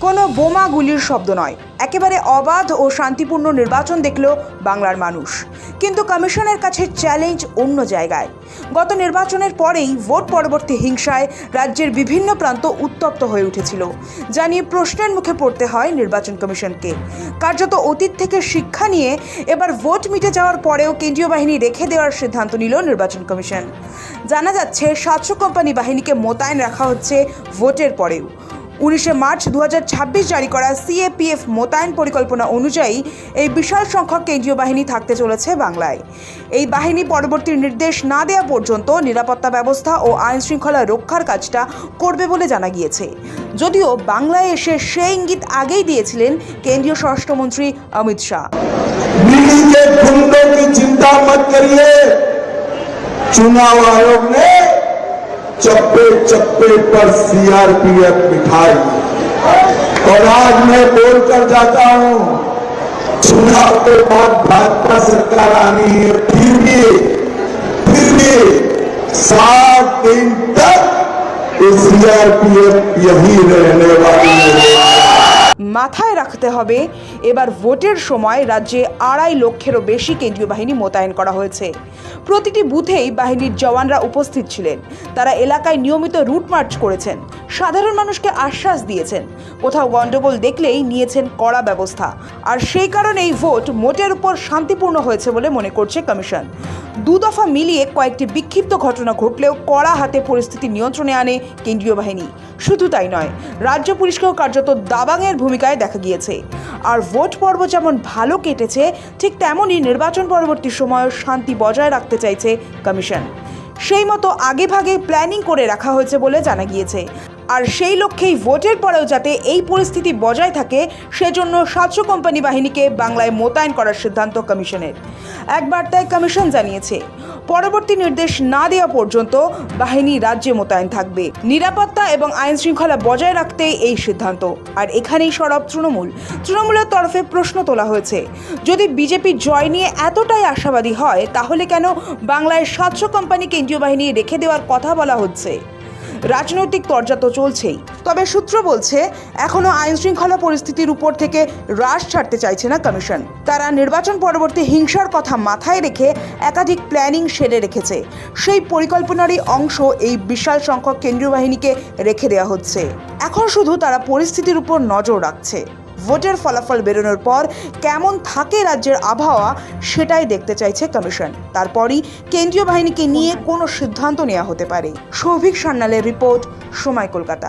কোনো বোমা গুলির শব্দ নয়, একেবারে অবাধ ও শান্তিপূর্ণ নির্বাচন দেখল বাংলার মানুষ। কিন্তু কমিশনের কাছে চ্যালেঞ্জ অন্য জায়গায়। গত নির্বাচনের পরেই ভোট পরবর্তী হিংসায় রাজ্যের বিভিন্ন প্রান্ত উত্তপ্ত হয়ে উঠেছিল, যা নিয়ে প্রশ্নের মুখে পড়তে হয় নির্বাচন কমিশনকে। কার্যত অতীত থেকে শিক্ষা নিয়ে এবার ভোট মিটে যাওয়ার পরেও কেন্দ্রীয় বাহিনী রেখে দেওয়ার সিদ্ধান্ত নিল নির্বাচন কমিশন। জানা যাচ্ছে 700 কোম্পানি বাহিনীকে মোতায়েন রাখা হচ্ছে ভোটের পরেও। 19 মার্চ 2026 জারি করা সিএপিএফ মোতায়েন পরিকল্পনা অনুযায়ী এই বিশাল সংখ্যক কেন্দ্রীয় বাহিনী থাকতে চলেছে বাংলায়। এই বাহিনী পরবর্তী নির্দেশ না দেওয়া পর্যন্ত নিরাপত্তা ব্যবস্থা ও আইন শৃঙ্খলা রক্ষার কাজটা করবে বলে জানা গিয়েছে। যদিও বাংলায় এসে সেই ইঙ্গিত আগেই দিয়েছিলেন কেন্দ্রীয় স্বরাষ্ট্রমন্ত্রী অমিত শাহ। चिंता मत करिए, चुनाव आयोग ने चप्पे चप्पे पर सीआरपीएफ बिठाई। और आज मैं बोलकर जाता हूं, चुनाव के बाद भाजपा सरकार आनी है, फिर भी 7 दिन तक सीआरपीएफ यही रहने वाली है। মাথায় রাখতে হবে, এবার ভোটের সময় রাজ্যে 2.5 লক্ষেরও বেশি কেন্দ্রীয় বাহিনী মোতায়েন করা হয়েছে। প্রতিটি বুথেই বাহিনীর জওয়ানরা উপস্থিত ছিলেন। তারা এলাকায় নিয়মিত রুট মার্চ করেছেন, সাধারণ মানুষকে আশ্বাস দিয়েছেন, কোথাও গন্ডগোল দেখলেই নিয়েছেন কড়া ব্যবস্থা। আর সেই কারণেই ভোট মোটের উপর শান্তিপূর্ণ হয়েছে বলে মনে করছে কমিশন। 2 দফা মিলিয়ে কয়েকটি বিক্ষিপ্ত ঘটনা ঘটলেও কড়া হাতে পরিস্থিতি নিয়ন্ত্রণে আনে কেন্দ্রীয় বাহিনী। শুধু তাই নয়, রাজ্য পুলিশকেও কার্যত দাবাংয়ের ভূমিকায় দেখা গিয়েছে। আর ভোট পর্ব যেমন ভালো কেটেছে, ঠিক তেমনই নির্বাচন পরবর্তী সময়েও শান্তি বজায় রাখতে চাইছে কমিশন। সেই মতো আগেভাগে প্ল্যানিং করে রাখা হয়েছে বলে জানা গিয়েছে। আর সেই লক্ষ্যেই ভোটের পরেও যাতে এই পরিস্থিতি বজায় থাকে, সেজন্য 700 কোম্পানি বাহিনীকে বাংলায় মোতায়েন করার সিদ্ধান্ত কমিশনের। এক বার্তায় কমিশন জানিয়েছে, পরবর্তী নির্দেশ না দেওয়া পর্যন্ত বাহিনী রাজ্যে মোতায়েন থাকবে। নিরাপত্তা এবং আইন শৃঙ্খলা বজায় রাখতেই এই সিদ্ধান্ত। আর এখানেই সরব তৃণমূলের তরফে প্রশ্ন তোলা হয়েছে, যদি বিজেপি জয় নিয়ে এতটাই আশাবাদী হয়, তাহলে কেন বাংলায় 700 কোম্পানি কেন্দ্রীয় বাহিনী রেখে দেওয়ার কথা বলা হচ্ছে? রাজনৈতিক তরজা তো চলছেই, তবে সূত্র বলছে এখনো আইন শৃঙ্খলা পরিস্থিতির উপর থেকে রাশ ছাড়তে চাইছে না কমিশন। তারা নির্বাচন পরবর্তী হিংসার কথা মাথায় রেখে একাধিক প্ল্যানিং সেরে রেখেছে। সেই পরিকল্পনারই অংশ এই বিশাল সংখ্যক কেন্দ্রীয় বাহিনীকে রেখে দেওয়া হচ্ছে। এখন শুধু তারা পরিস্থিতির উপর নজর রাখছে। ভোটের ফলাফল বেরোনোর পর কেমন থাকে রাজ্যের আবহাওয়া, সেটাই দেখতে চাইছে কমিশন। তারপরই কেন্দ্রীয় বাহিনীকে নিয়ে কোনো সিদ্ধান্ত নেওয়া হতে পারে। সৌভিক সান্যালের রিপোর্ট, সময়, কলকাতা।